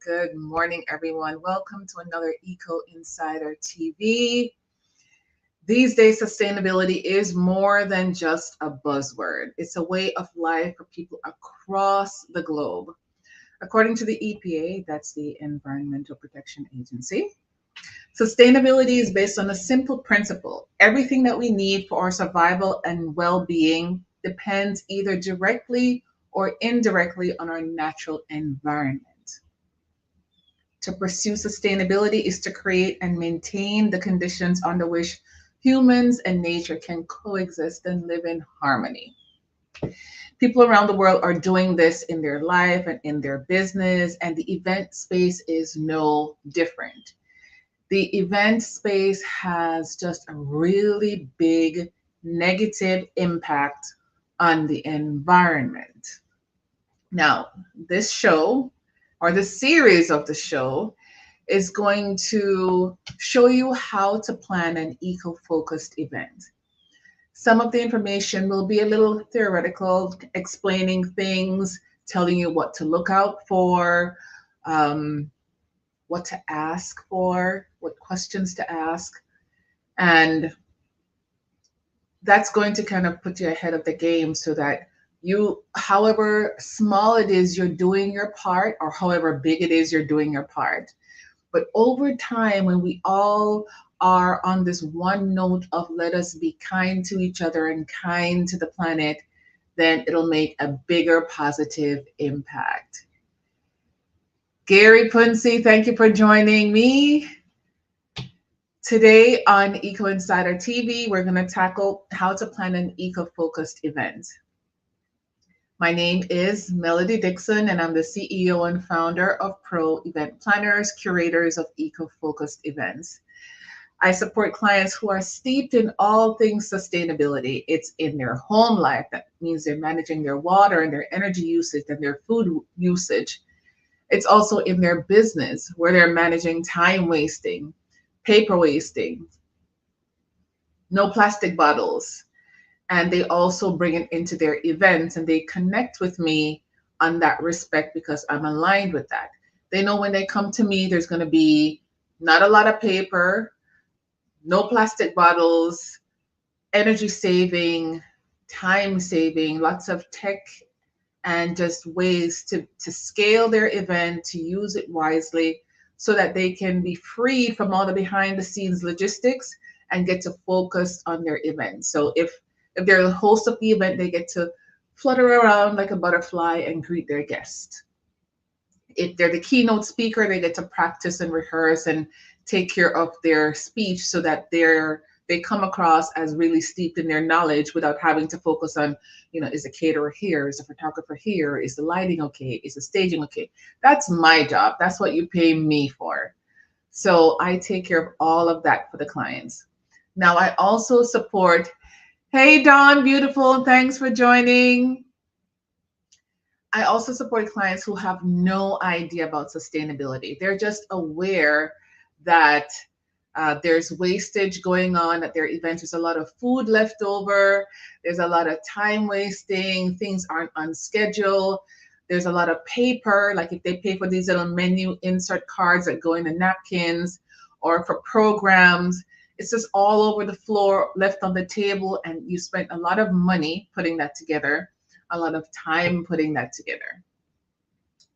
Good morning, everyone. Welcome to another Eco Insider TV. These days, sustainability is more than just a buzzword, it's a way of life for people across the globe. According to the EPA, that's the Environmental Protection Agency, sustainability is based on a simple principle: everything that we need for our survival and well being depends either directly or indirectly on our natural environment. To pursue sustainability is to create and maintain the conditions under which humans and nature can coexist and live in harmony. People around the world are doing this in their life and in their business, and the event space is no different. The event space has just a really big negative impact on the environment. Now, this show or the series of the show is going to show you how to plan an eco focused event. Some of the information will be a little theoretical, explaining things, telling you what to look out for, um, what to ask for, what questions to ask. And that's going to kind of put you ahead of the game so that you, however small it is, you're doing your part, or however big it is, you're doing your part. But over time, when we all are on this one note of let us be kind to each other and kind to the planet, then it'll make a bigger positive impact. Gary Punce, thank you for joining me. Today on Eco Insider TV, we're going to tackle how to plan an eco-focused event. My name is Melody Dixon, and I'm the CEO and founder of Pro Event Planners, curators of eco-focused events. I support clients who are steeped in all things sustainability. It's in their home life. That means they're managing their water and their energy usage and their food usage. It's also in their business where they're managing time wasting, paper wasting, no plastic bottles. And they also bring it into their events and they connect with me on that respect because I'm aligned with that. They know when they come to me, there's going to be not a lot of paper, no plastic bottles, energy saving, time saving, lots of tech, and just ways to scale their event, to use it wisely so that they can be free from all the behind the scenes logistics and get to focus on their event. So if they're the host of the event, they get to flutter around like a butterfly and greet their guest. If they're the keynote speaker, they get to practice and rehearse and take care of their speech so that they come across as really steeped in their knowledge without having to focus on, is the caterer here? Is the photographer here? Is the lighting okay? Is the staging okay? That's my job. That's what you pay me for. So I take care of all of that for the clients. Now, I also support, hey, Dawn, beautiful, thanks for joining. I also support clients who have no idea about sustainability. They're just aware that there's wastage going on at their events. There's a lot of food left over. There's a lot of time wasting. Things aren't on schedule. There's a lot of paper, like if they pay for these little menu insert cards that go in the napkins or for programs, it's just all over the floor, left on the table, and you spent a lot of money putting that together, a lot of time putting that together.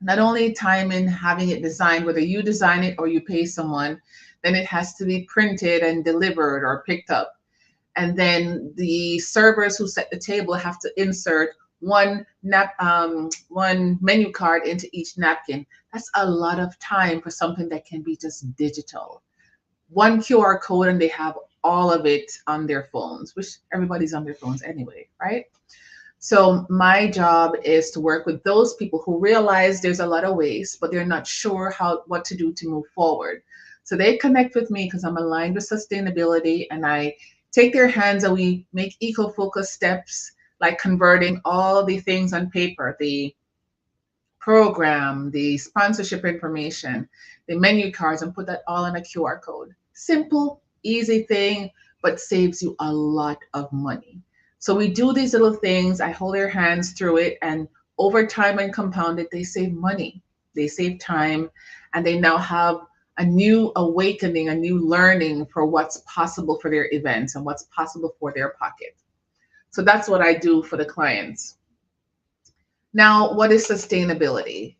Not only time in having it designed, whether you design it or you pay someone, then it has to be printed and delivered or picked up. And then the servers who set the table have to insert one menu card into each napkin. That's a lot of time for something that can be just digital. One QR code and they have all of it on their phones, which everybody's on their phones anyway, right? So my job is to work with those people who realize there's a lot of waste, but they're not sure what to do to move forward. So they connect with me because I'm aligned with sustainability, and I take their hands and we make eco-focused steps like converting all the things on paper, the program, the sponsorship information, the menu cards, and put that all in a QR code. Simple, easy thing, but saves you a lot of money. So we do these little things. I hold their hands through it, and over time and compounded, they save money. they save time, and they now have a new awakening, a new learning for what's possible for their events and what's possible for their pocket. So that's what I do for the clients. Now, what is sustainability?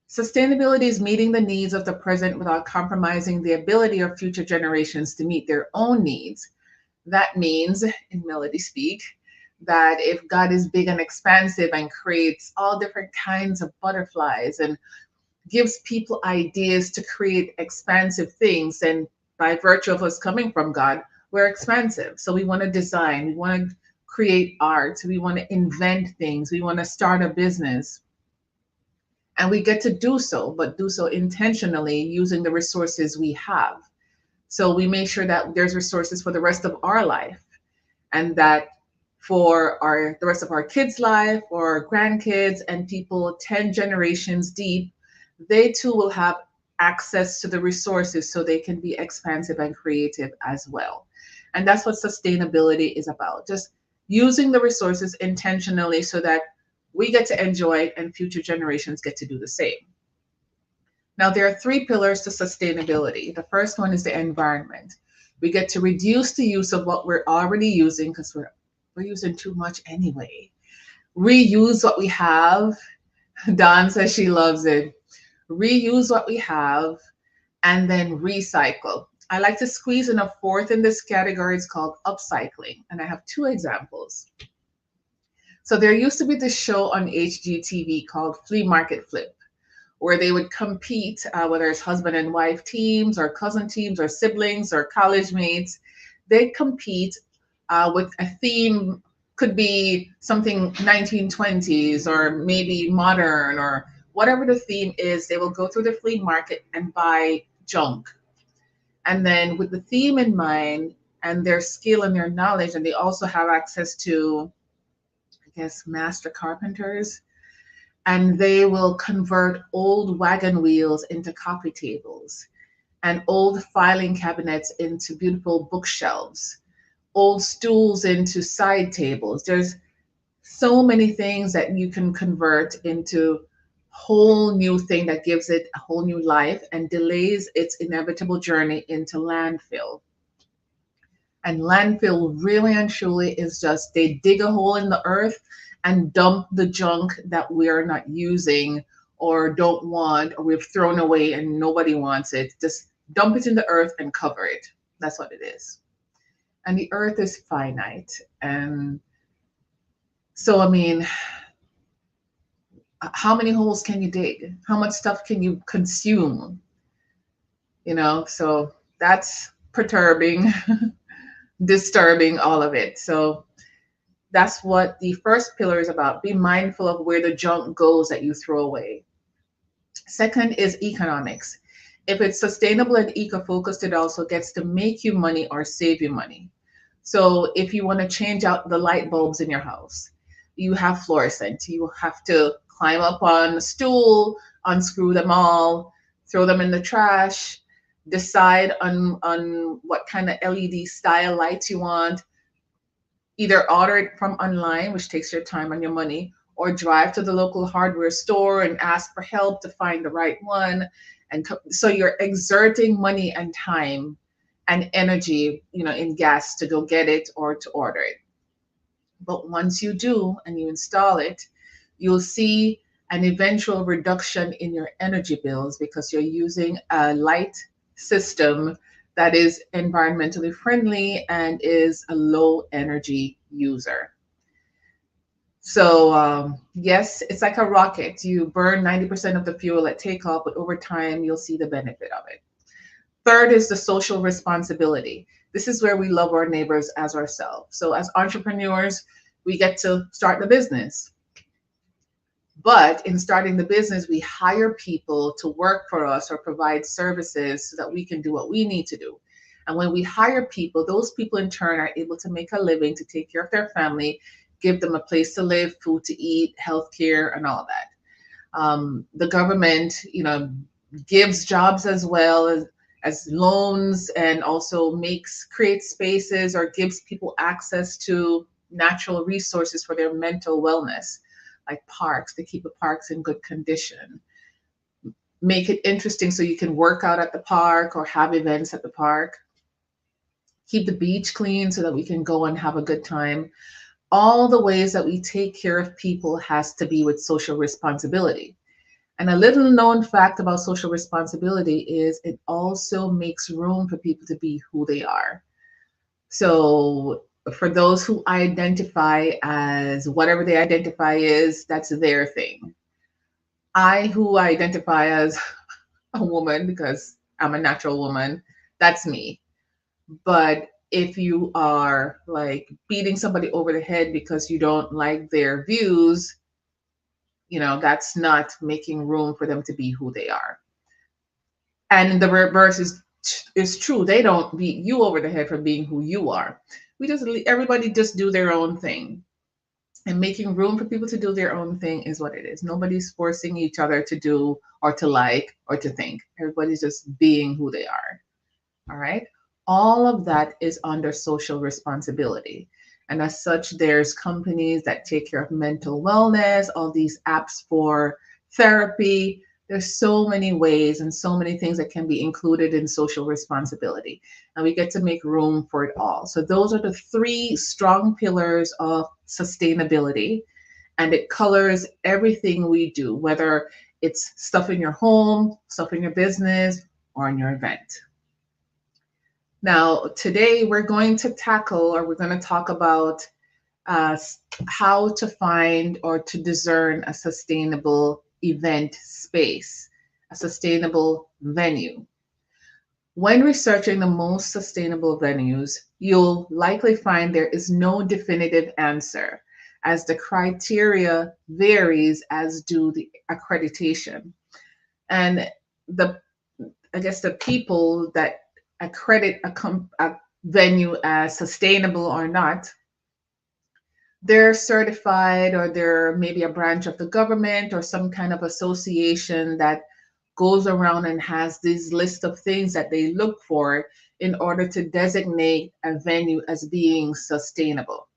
Sustainability is meeting the needs of the present without compromising the ability of future generations to meet their own needs. That means, in Melody speak, that if God is big and expansive and creates all different kinds of butterflies and gives people ideas to create expansive things, and by virtue of us coming from God, we're expansive. So we want to design, we want to create art, we want to invent things, we want to start a business. And we get to do so, but do so intentionally using the resources we have. So we make sure that there's resources for the rest of our life, and that for the rest of our kids' life or grandkids and people 10 generations deep, they too will have access to the resources so they can be expansive and creative as well. And that's what sustainability is about. Just using the resources intentionally so that we get to enjoy it and future generations get to do the same. Now, there are three pillars to sustainability. The first one is the environment. We get to reduce the use of what we're already using because we're using too much anyway. Reuse what we have. Dawn says she loves it. Reuse what we have and then recycle. I like to squeeze in a fourth in this category. It's called upcycling. And I have two examples. So there used to be this show on HGTV called Flea Market Flip, where they would compete, whether it's husband and wife teams or cousin teams or siblings or college mates. They'd compete with a theme, could be something 1920s or maybe modern or whatever the theme is. They will go through the flea market and buy junk. And then with the theme in mind and their skill and their knowledge, and they also have access to, I guess, master carpenters, and they will convert old wagon wheels into coffee tables and old filing cabinets into beautiful bookshelves, old stools into side tables. There's so many things that you can convert into whole new thing that gives it a whole new life and delays its inevitable journey into landfill. And landfill really and truly is just they dig a hole in the earth and dump the junk that we're not using or don't want or we've thrown away and nobody wants it. Just dump it in the earth and cover it. That's what it is. And the earth is finite. And so, I mean, how many holes can you dig? How much stuff can you consume? So that's perturbing, disturbing, all of it. So that's what the first pillar is about. Be mindful of where the junk goes that you throw away. Second is economics. If it's sustainable and eco-focused, it also gets to make you money or save you money. So if you want to change out the light bulbs in your house, you have fluorescent. You have to climb up on a stool, unscrew them all, throw them in the trash, decide on what kind of LED style lights you want, either order it from online, which takes your time and your money, or drive to the local hardware store and ask for help to find the right one. And so you're exerting money and time and energy, in gas to go get it or to order it. But once you do and you install it, you'll see an eventual reduction in your energy bills because you're using a light system that is environmentally friendly and is a low energy user. So yes, it's like a rocket. You burn 90% of the fuel at takeoff, but over time you'll see the benefit of it. Third is the social responsibility. This is where we love our neighbors as ourselves. So as entrepreneurs, we get to start the business. But in starting the business, we hire people to work for us or provide services so that we can do what we need to do. And when we hire people, those people in turn are able to make a living, to take care of their family, give them a place to live, food to eat, healthcare, and all that. The government, gives jobs as well as loans, and also creates spaces or gives people access to natural resources for their mental wellness, like parks, to keep the parks in good condition. make it interesting so you can work out at the park or have events at the park. Keep the beach clean so that we can go and have a good time. All the ways that we take care of people has to be with social responsibility. And a little known fact about social responsibility is it also makes room for people to be who they are. So for those who identify as whatever they identify is, that's their thing. I, who identify as a woman because I'm a natural woman, that's me. But if you are like beating somebody over the head because you don't like their views, that's not making room for them to be who they are. And the reverse is true. They don't beat you over the head for being who you are. Everybody just do their own thing. And making room for people to do their own thing is what it is. Nobody's forcing each other to do or to like or to think. Everybody's just being who they are. All right. All of that is under social responsibility. And as such, there's companies that take care of mental wellness, all these apps for therapy. There's so many ways and so many things that can be included in social responsibility. And we get to make room for it all. So those are the three strong pillars of sustainability. And it colors everything we do, whether it's stuff in your home, stuff in your business, or in your event. Now, today we're going to talk about how to find or to discern a sustainable event space, a sustainable venue. When researching the most sustainable venues, you'll likely find there is no definitive answer, as the criteria varies, as do the accreditation. And I guess the people that accredit a venue as sustainable or not, they're certified, or they're maybe a branch of the government or some kind of association that goes around and has this list of things that they look for in order to designate a venue as being sustainable.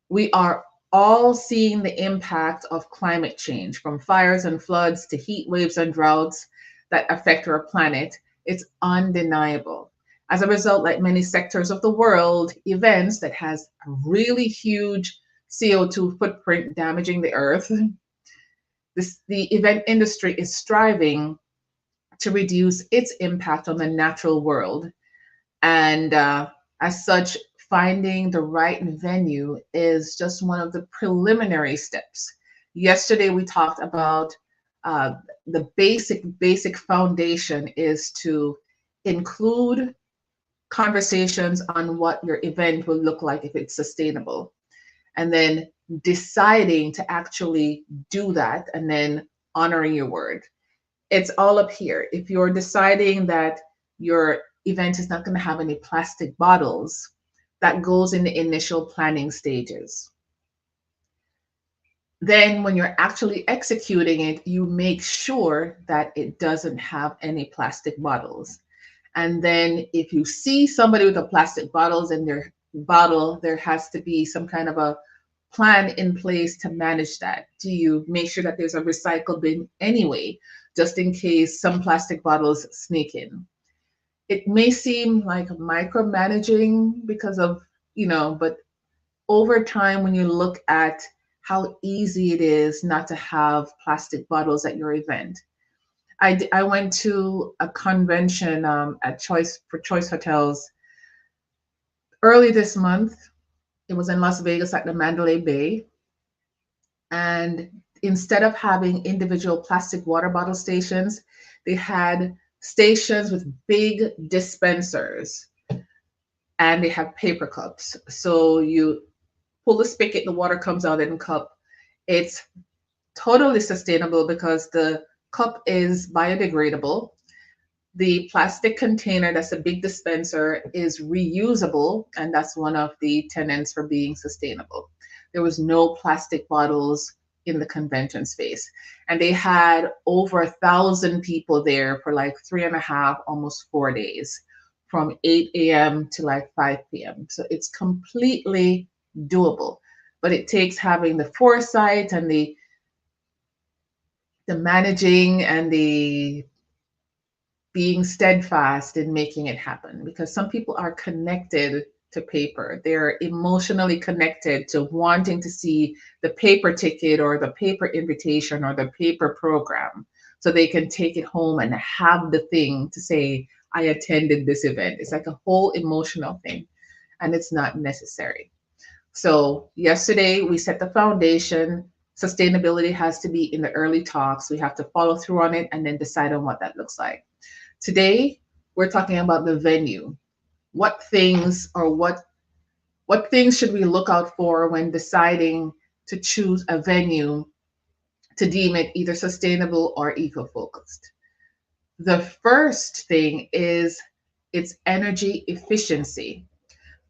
We are all seeing the impact of climate change, from fires and floods to heat waves and droughts that affect our planet. It's undeniable. As a result, like many sectors of the world, events that has a really huge CO2 footprint damaging the earth, the event industry is striving to reduce its impact on the natural world. And as such, finding the right venue is just one of the preliminary steps. Yesterday, we talked about the basic foundation is to include conversations on what your event will look like if it's sustainable, and then deciding to actually do that, and then honoring your word. It's all up here. If you're deciding that your event is not going to have any plastic bottles, that goes in the initial planning stages. Then when you're actually executing it, you make sure that it doesn't have any plastic bottles. And then if you see somebody with a plastic bottles in their bottle, there has to be some kind of a plan in place to manage that. Do you make sure that there's a recycle bin anyway, just in case some plastic bottles sneak in? It may seem like micromanaging because of, but over time, when you look at how easy it is not to have plastic bottles at your event. I went to a convention at Choice Hotels early this month. It was in Las Vegas at the Mandalay Bay. And instead of having individual plastic water bottle stations, they had stations with big dispensers, and they have paper cups. So you pull the spigot, the water comes out in a cup. It's totally sustainable because the cup is biodegradable. The plastic container, that's a big dispenser, is reusable, and that's one of the tenets for being sustainable. There was no plastic bottles in the convention space. And they had over 1,000 people there for like 3.5, almost 4 days, from 8 a.m. to like 5 p.m. So it's completely doable, but it takes having the foresight and the the managing and the being steadfast in making it happen, because some people are connected to paper. They're emotionally connected to wanting to see the paper ticket or the paper invitation or the paper program so they can take it home and have the thing to say, I attended this event. It's like a whole emotional thing, and it's not necessary. So, yesterday we set the foundation. Sustainability has to be in the early talks. We have to follow through on it and then decide on what that looks like. Today, we're talking about the venue. What things or what things should we look out for when deciding to choose a venue to deem it either sustainable or eco-focused? The first thing is its energy efficiency,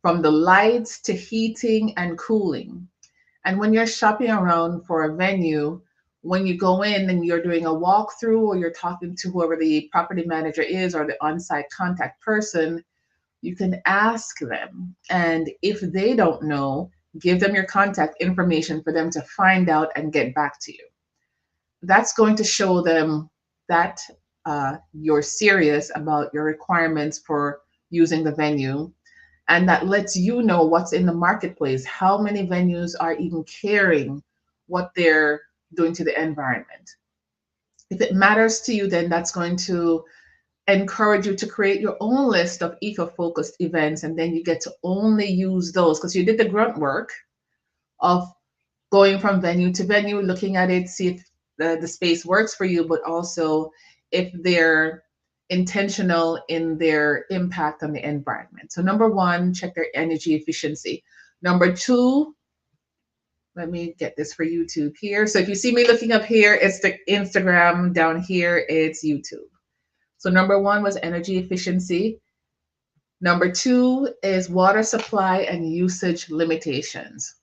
from the lights to heating and cooling. And when you're shopping around for a venue, when you go in and you're doing a walkthrough or you're talking to whoever the property manager is or the on-site contact person, you can ask them. And if they don't know, give them your contact information for them to find out and get back to you. That's going to show them that you're serious about your requirements for using the venue. And that lets you know what's in the marketplace, how many venues are even caring what they're doing to the environment. If it matters to you, then that's going to encourage you to create your own list of eco-focused events, and then you get to only use those because you did the grunt work of going from venue to venue, looking at it, see if the space works for you, but also if they're intentional in their impact on the environment. So number one, check their energy efficiency. Number two, let me get this for YouTube here. So if you see me looking up here, it's the Instagram. Down here, it's YouTube. So number one was energy efficiency. Number two is water supply and usage limitations.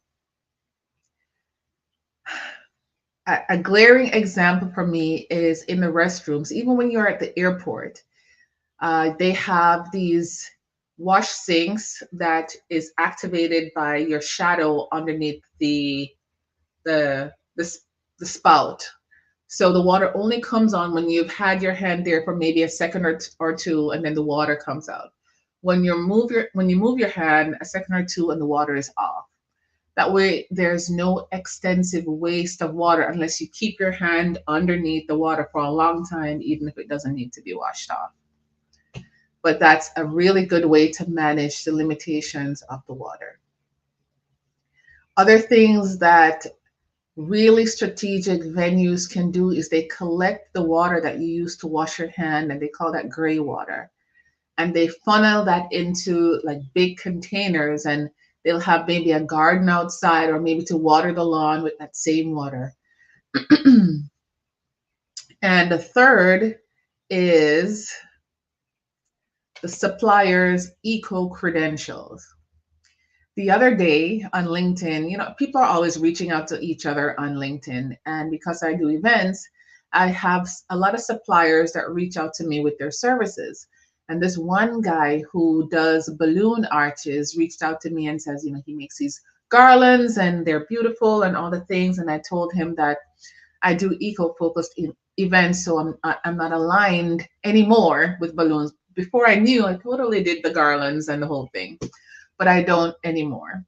A glaring example for me is in the restrooms. Even when you're at the airport, they have these wash sinks that is activated by your shadow underneath the, the, the spout. So the water only comes on when you've had your hand there for maybe a second or two, and then the water comes out. When you move your hand a second or two, and the water is off. That way, there's no extensive waste of water unless you keep your hand underneath the water for a long time, even if it doesn't need to be washed off. But that's a really good way to manage the limitations of the water. Other things that really strategic venues can do is they collect the water that you use to wash your hand, and they call that gray water. And they funnel that into like big containers, and they'll have maybe a garden outside or maybe to water the lawn with that same water. And the third is the supplier's eco credentials. The other day on LinkedIn, people are always reaching out to each other on LinkedIn. And because I do events, I have a lot of suppliers that reach out to me with their services. And this one guy who does balloon arches reached out to me and says, he makes these garlands and they're beautiful and all the things. And I told him that I do eco-focused events, so I'm not aligned anymore with balloons. Before I knew, I totally did the garlands and the whole thing, but I don't anymore.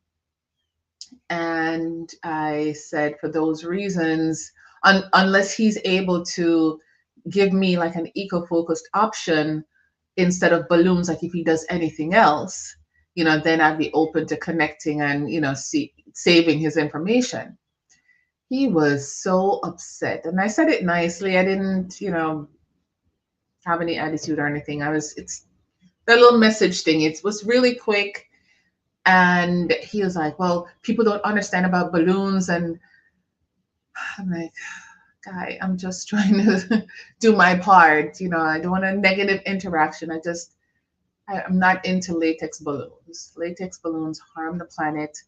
And I said, for those reasons, unless he's able to give me like an eco-focused option instead of balloons, like if he does anything else, then I'd be open to connecting and, saving his information. He was so upset. And I said it nicely. I didn't, have any attitude or anything. It's the little message thing. It was really quick. And he was like, well, people don't understand about balloons. And I'm like, guy, I'm just trying to do my part. I don't want a negative interaction. I'm not into latex balloons. Latex balloons harm the planet.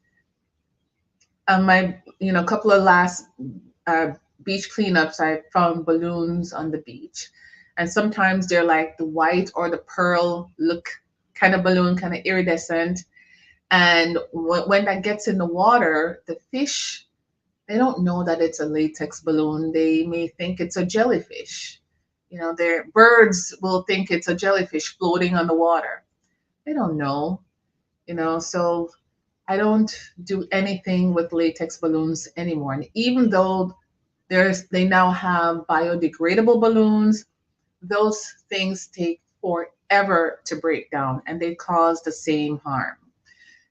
A couple of last beach cleanups, I found balloons on the beach. And sometimes they're like the white or the pearl look kind of balloon, kind of iridescent. And when that gets in the water, the fish They don't know that it's a latex balloon. They may think it's a jellyfish. Their birds will think it's a jellyfish floating on the water. They don't know, so I don't do anything with latex balloons anymore. And even though they now have biodegradable balloons, those things take forever to break down and they cause the same harm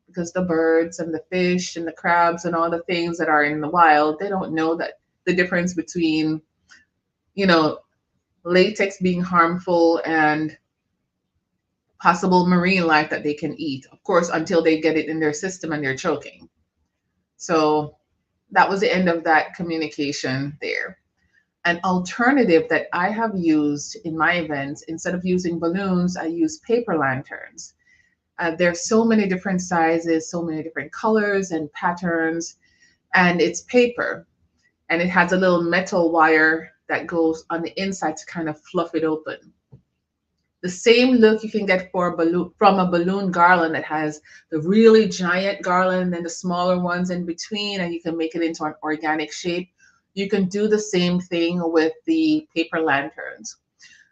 because the birds and the fish and the crabs and all the things that are in the wild, they don't know that the difference between, you know, latex being harmful and possible marine life that they can eat, of course, until they get it in their system and they're choking. So that was the end of that communication there. An alternative that I have used in my events, instead of using balloons, I use paper lanterns. There's so many different sizes, so many different colors and patterns, and it's paper. And it has a little metal wire that goes on the inside to kind of fluff it open. The same look you can get for a balloon from a balloon garland that has the really giant garland and the smaller ones in between, and you can make it into an organic shape. You can do the same thing with the paper lanterns.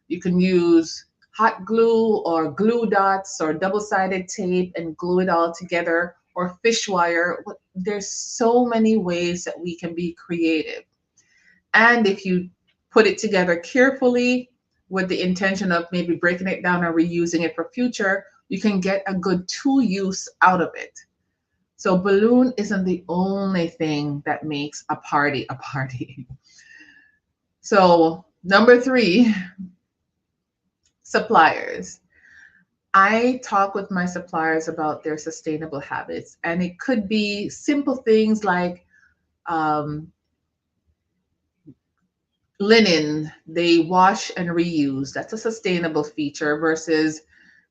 You can use hot glue or glue dots or double-sided tape and glue it all together, or fish wire. There's so many ways that we can be creative. And if you put it together carefully with the intention of maybe breaking it down or reusing it for future, you can get a good two use out of it. So balloon isn't the only thing that makes a party a party. So number 3, suppliers. I talk with my suppliers about their sustainable habits, and it could be simple things like um, linen, they wash and reuse. That's a sustainable feature versus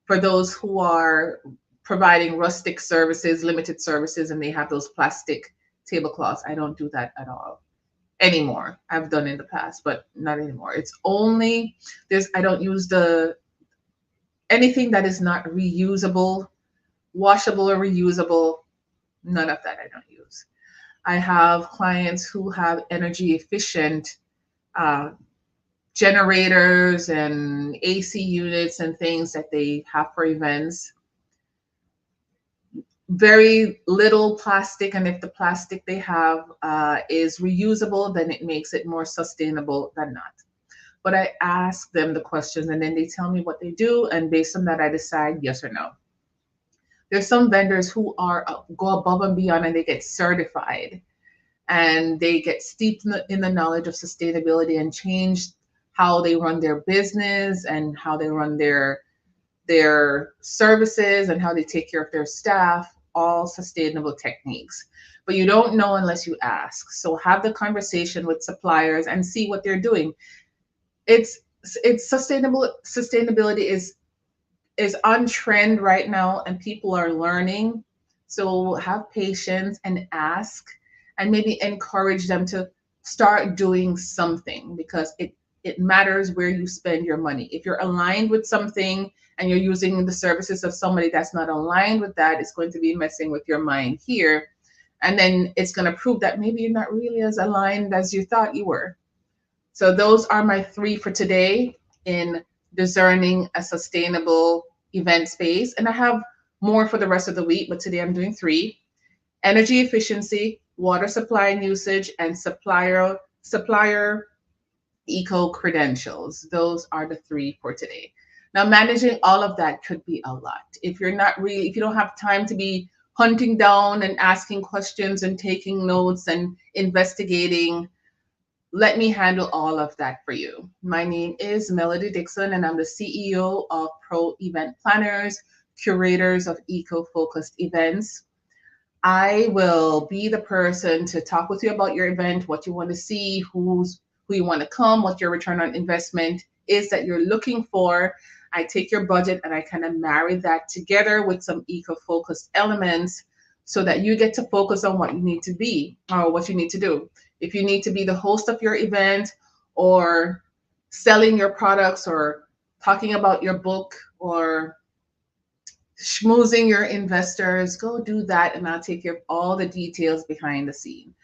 for those who are providing rustic services, limited services, and they have those plastic tablecloths. I don't do that at all anymore. I've done in the past, but not anymore. It's only I don't use the anything that is not reusable, washable or reusable. None of that I don't use. I have clients who have energy efficient uh, generators and AC units and things that they have for events. Very little plastic, and if the plastic they have is reusable, then it makes it more sustainable than not. But I ask them the questions and then they tell me what they do, and based on that, I decide yes or no. There's some vendors who are go above and beyond and they get certified and they get steeped in the knowledge of sustainability and change how they run their business and how they run their services and how they take care of their staff, all sustainable techniques. But you don't know unless you ask. So have the conversation with suppliers and see what they're doing. It's sustainability is on trend right now and people are learning. So have patience and ask and maybe encourage them to start doing something because it matters where you spend your money. If you're aligned with something and you're using the services of somebody that's not aligned with that, it's going to be messing with your mind here. And then it's going to prove that maybe you're not really as aligned as you thought you were. So those are my 3 for today in discerning a sustainable event space. And I have more for the rest of the week, but today I'm doing 3. Energy efficiency, water supply and usage, and supplier eco credentials. Those are the 3 for today. Now, managing all of that could be a lot. If you don't have time to be hunting down and asking questions and taking notes and investigating, let me handle all of that for you. My name is Melody Dixon, and I'm the CEO of Pro Event Planners, curators of eco-focused events. I will be the person to talk with you about your event, what you want to see, who you want to come, what your return on investment is that you're looking for. I take your budget and I kind of marry that together with some eco-focused elements so that you get to focus on what you need to be or what you need to do. If you need to be the host of your event or selling your products or talking about your book or schmoozing your investors, go do that and I'll take care of all the details behind the scene.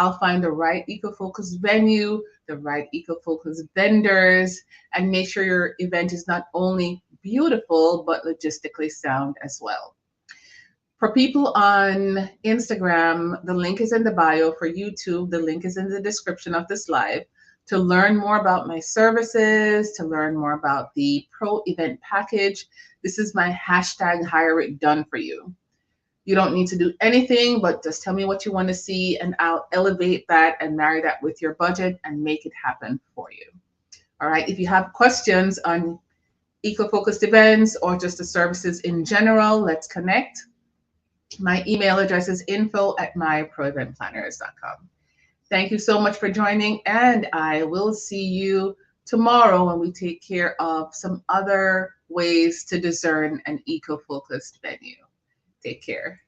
I'll find the right eco-focused venue, the right eco-focused vendors, and make sure your event is not only beautiful, but logistically sound as well. For people on Instagram, the link is in the bio. For YouTube, the link is in the description of this live. To learn more about my services, to learn more about the Pro Event Package, this is my hashtag Hire It Done for you. You don't need to do anything, but just tell me what you want to see, and I'll elevate that and marry that with your budget and make it happen for you. All right. If you have questions on eco-focused events or just the services in general, let's connect. My email address is info@myproeventplanners.com. Thank you so much for joining, and I will see you tomorrow when we take care of some other ways to discern an eco-focused venue. Take care.